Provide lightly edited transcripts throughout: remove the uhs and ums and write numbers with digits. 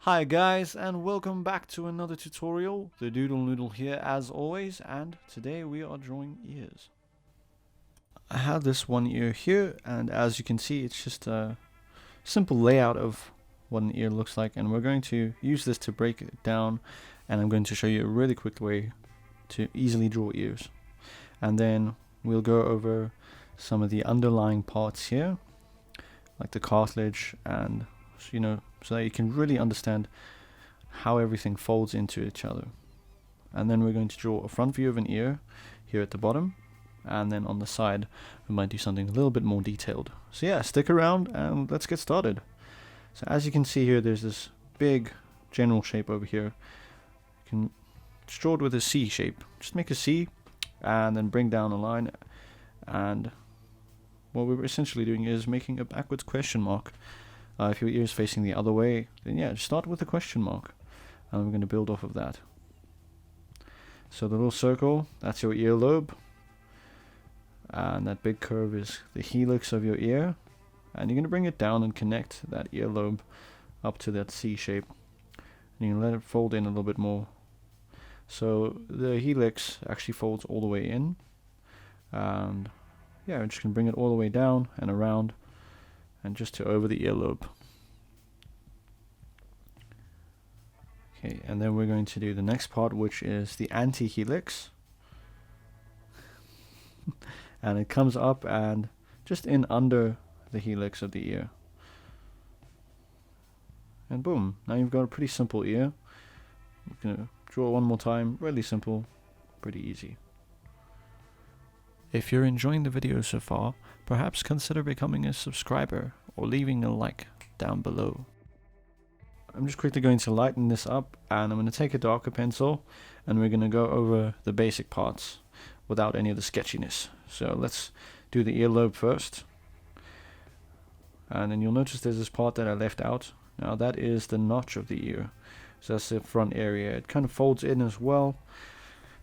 Hi guys, and welcome back to another tutorial. The Doodlenoodle here as always, and today we are drawing ears. I have this one ear here, and as you can see it's just a simple layout of what an ear looks like, and we're going to use this to break it down, and I'm going to show you a really quick way to easily draw ears. And then we'll go over some of the underlying parts here, like the cartilage, and so that you can really understand how everything folds into each other. And then we're going to draw a front view of an ear here at the bottom, and then on the side we might do something a little bit more detailed. So yeah, stick around and let's get started. So as you can see here, there's this big general shape over here. You can draw it with a C shape. Just make a C and then bring down a line, and what we're essentially doing is making a backwards question mark. If your ear is facing the other way, then yeah, just start with a question mark, and we're going to build off of that. So the little circle, that's your earlobe, and that big curve is the helix of your ear, and you're going to bring it down and connect that earlobe up to that C shape, and you can let it fold in a little bit more. So the helix actually folds all the way in, and yeah, we're just going to bring it all the way down and around, and just to over the earlobe. Okay, and then we're going to do the next part, which is the anti-helix. And it comes up and just in under the helix of the ear. And boom, now you've got a pretty simple ear. I'm going to draw it one more time, really simple, pretty easy. If you're enjoying the video so far, perhaps consider becoming a subscriber or leaving a like down below. I'm just quickly going to lighten this up, and I'm going to take a darker pencil and we're going to go over the basic parts without any of the sketchiness. So let's do the earlobe first. And then you'll notice there's this part that I left out. Now that is the notch of the ear. So that's the front area. It kind of folds in as well.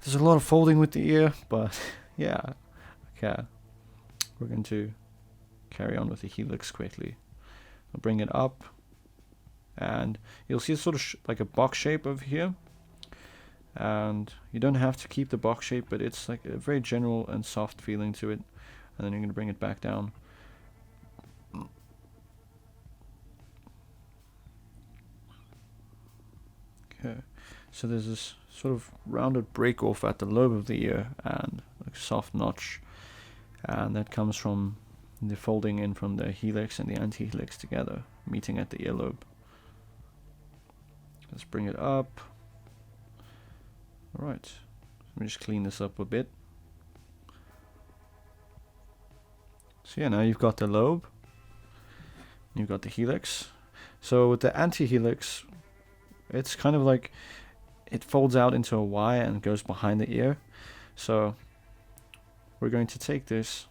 There's a lot of folding with the ear, but yeah. Okay. We're going to carry on with the helix quickly. I'll bring it up, and you'll see it's sort of like a box shape over here. And you don't have to keep the box shape, but it's like a very general and soft feeling to it. And then you're going to bring it back down. Okay, so there's this sort of rounded break off at the lobe of the ear and like a soft notch, and that comes from the folding in from the helix and the anti-helix together, meeting at the earlobe. Let's bring it up. Alright, let me just clean this up a bit. So yeah, now you've got the lobe, you've got the helix. So with the anti-helix, it's kind of like it folds out into a Y and goes behind the ear. So we're going to take this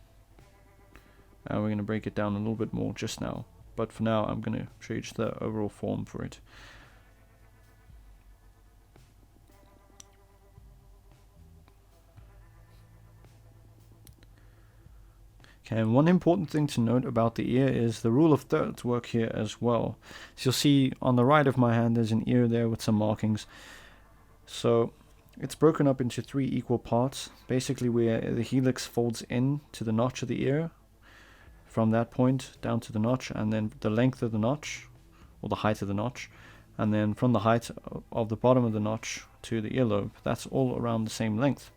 and we're going to break it down a little bit more just now. But for now, I'm going to show you just the overall form for it. Okay, and one important thing to note about the ear is the rule of thirds work here as well. So you'll see on the right of my hand there's an ear there with some markings. So it's broken up into 3 equal parts, basically where the helix folds in to the notch of the ear, from that point down to the notch, and then the length of the notch, or the height of the notch, and then from the height of the bottom of the notch to the earlobe. That's all around the same length.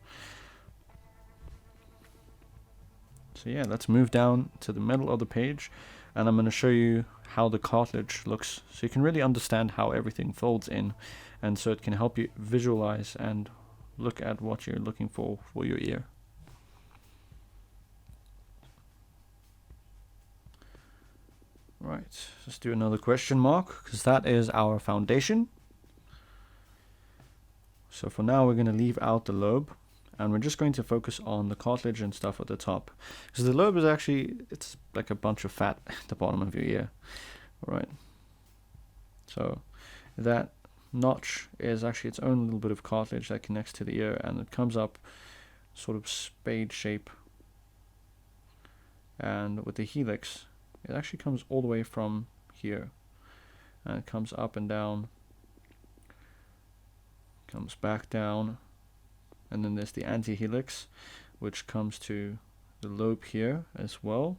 So yeah, let's move down to the middle of the page, and I'm going to show you how the cartilage looks, so you can really understand how everything folds in, and so it can help you visualize and look at what you're looking for your ear. Right, let's do another question mark, because that is our foundation. So for now we're going to leave out the lobe, and we're just going to focus on the cartilage and stuff at the top. Because the lobe is actually, it's like a bunch of fat at the bottom of your ear. Alright, so that notch is actually its own little bit of cartilage that connects to the ear, and it comes up sort of spade shape. And with the helix, it actually comes all the way from here, and it comes up and down comes back down, and then there's the anti-helix, which comes to the lobe here as well.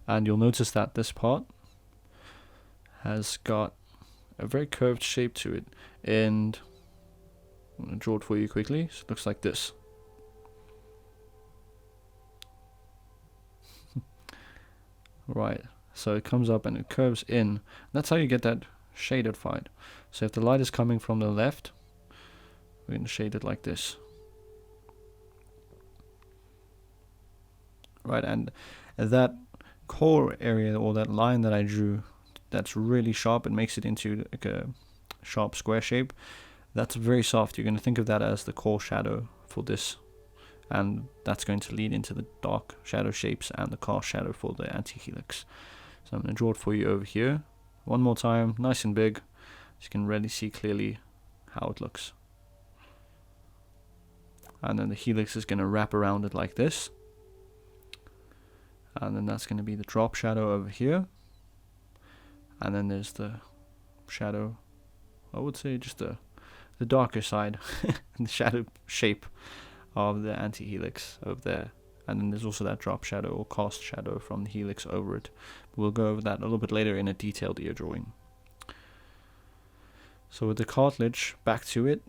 And you'll notice that this part has got a very curved shape to it, and I'm going to draw it for you quickly. So it looks like this. Right, so it comes up and it curves in. That's how you get that shaded fight. So if the light is coming from the left, we're going to shade it like this. Right, and that core area, or that line that I drew, that's really sharp, it makes it into like a sharp square shape. That's very soft. You're going to think of that as the core shadow for this, and that's going to lead into the dark shadow shapes and the cast shadow for the anti-helix. So I'm going to draw it for you over here one more time, nice and big, so you can really see clearly how it looks. And then the helix is going to wrap around it like this, and then that's going to be the drop shadow over here, and then there's the shadow, I would say just the darker side and the shadow shape of the anti-helix over there. And then there's also that drop shadow or cast shadow from the helix over it. We'll go over that a little bit later in a detailed ear drawing. So with the cartilage, back to it,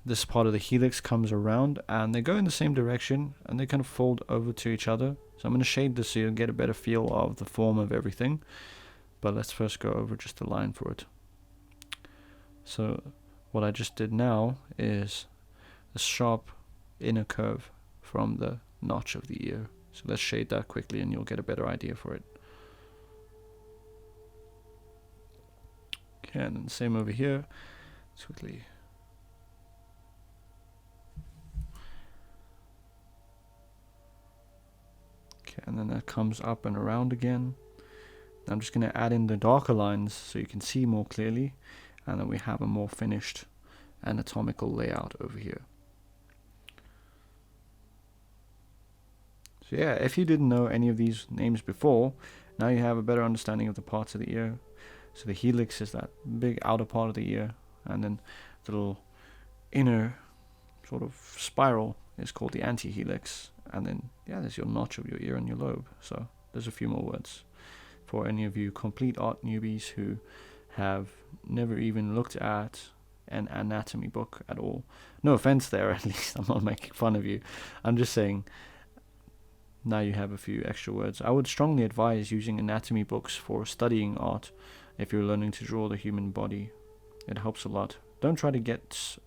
this part of the helix comes around and they go in the same direction and they kind of fold over to each other. So I'm going to shade this so you'll get a better feel of the form of everything. But let's first go over just a line for it. So what I just did now is a sharp inner curve from the notch of the ear. So let's shade that quickly and you'll get a better idea for it. Okay, and then same over here. Let's quickly. Okay, and then that comes up and around again. I'm just going to add in the darker lines so you can see more clearly, and then we have a more finished anatomical layout over here. So yeah, if you didn't know any of these names before, now you have a better understanding of the parts of the ear. So the helix is that big outer part of the ear, and then the little inner sort of spiral is called the anti-helix, and then yeah, there's your notch of your ear and your lobe. So there's a few more words for any of you complete art newbies who have never even looked at an anatomy book at all. No offense there, at least. I'm not making fun of you. I'm just saying now you have a few extra words. I would strongly advise using anatomy books for studying art if you're learning to draw the human body. It helps a lot. Don't try to get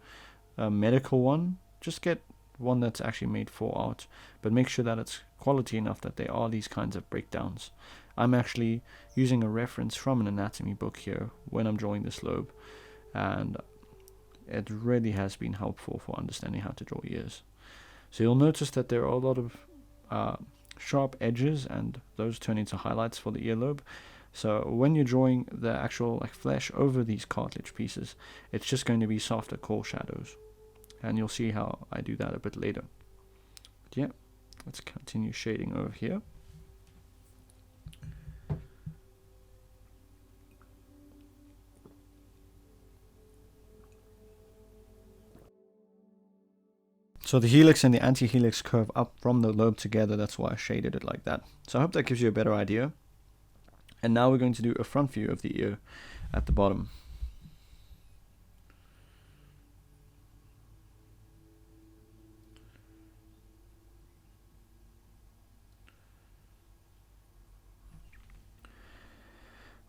a medical one. Just get one that's actually made for art, but make sure that it's quality enough that there are these kinds of breakdowns. I'm actually using a reference from an anatomy book here when I'm drawing this lobe, and it really has been helpful for understanding how to draw ears. So you'll notice that there are a lot of sharp edges, and those turn into highlights for the earlobe. So when you're drawing the actual flesh over these cartilage pieces, it's just going to be softer core shadows, and you'll see how I do that a bit later. But yeah, let's continue shading over here. So the helix and the anti-helix curve up from the lobe together. That's why I shaded it like that. So I hope that gives you a better idea. And now we're going to do a front view of the ear at the bottom.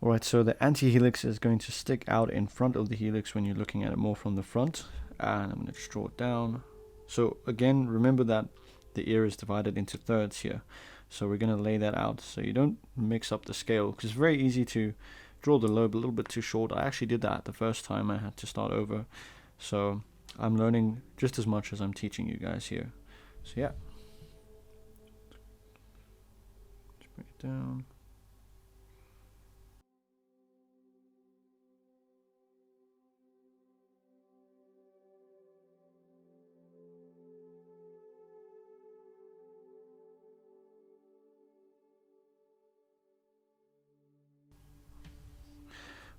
Alright, so the anti-helix is going to stick out in front of the helix when you're looking at it more from the front. And I'm going to just draw it down. So again, remember that the ear is divided into thirds here. So we're going to lay that out so you don't mix up the scale, because it's very easy to draw the lobe a little bit too short. I actually did that the first time. I had to start over. So I'm learning just as much as I'm teaching you guys here. So yeah. Let's bring it down.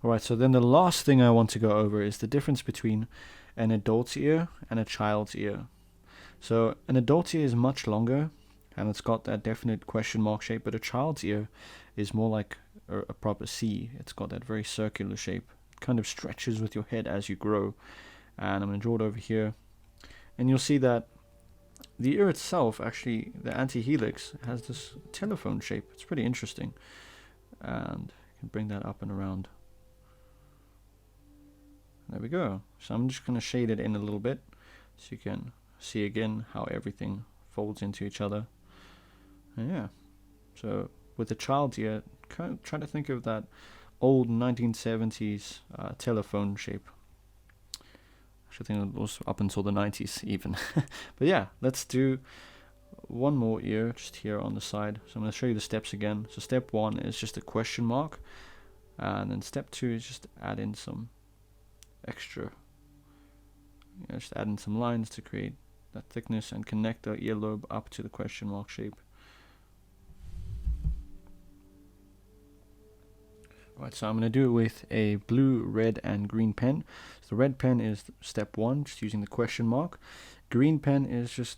Alright, so then the last thing I want to go over is the difference between an adult's ear and a child's ear. So an adult's ear is much longer and it's got that definite question mark shape, but a child's ear is more like a proper C. It's got that very circular shape. It kind of stretches with your head as you grow. And I'm going to draw it over here. And you'll see that the ear itself, actually, the antihelix, has this telephone shape. It's pretty interesting. And you can bring that up and around. There we go. So I'm just going to shade it in a little bit so you can see again how everything folds into each other. And yeah, so with the child's ear, kind of try to think of that old 1970s telephone shape. I think it was up until the 90s even. But yeah, let's do one more ear just here on the side. So I'm going to show you the steps again. So step 1 is just a question mark, and then step 2 is just add in some extra, just add in some lines to create that thickness and connect the earlobe up to the question mark shape. Right, so I'm going to do it with a blue, red, and green pen. So the red pen is step 1, just using the question mark. Green pen is just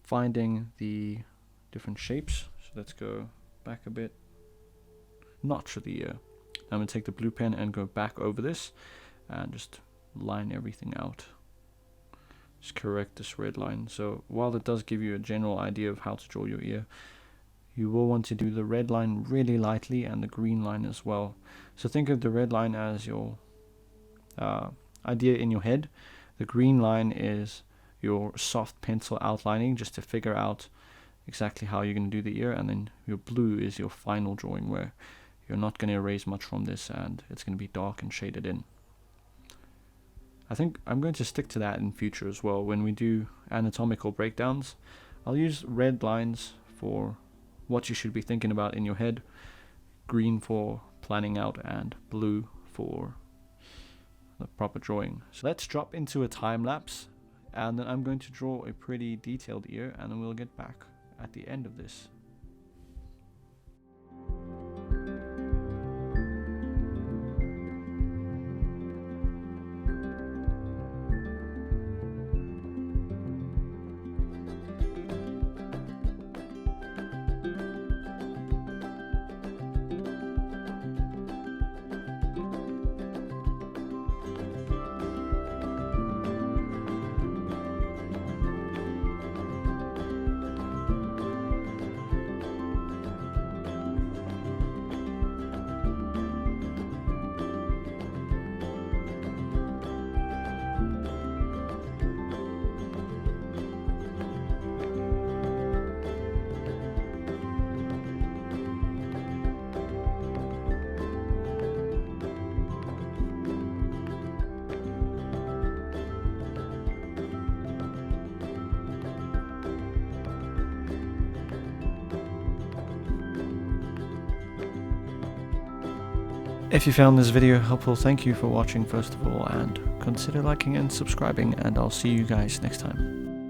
finding the different shapes. So let's go back a bit. Notch of the ear. I'm going to take the blue pen and go back over this and just line everything out. Just correct this red line. So while it does give you a general idea of how to draw your ear, you will want to do the red line really lightly and the green line as well. So think of the red line as your idea in your head. The green line is your soft pencil outlining just to figure out exactly how you're going to do the ear, and then your blue is your final drawing where you're not going to erase much from this and it's going to be dark and shaded in. I think I'm going to stick to that in future as well. When we do anatomical breakdowns, I'll use red lines for what you should be thinking about in your head, green for planning out, and blue for the proper drawing. So let's drop into a time lapse, and then I'm going to draw a pretty detailed ear, and then we'll get back at the end of this. If you found this video helpful, thank you for watching first of all, and consider liking and subscribing, and I'll see you guys next time.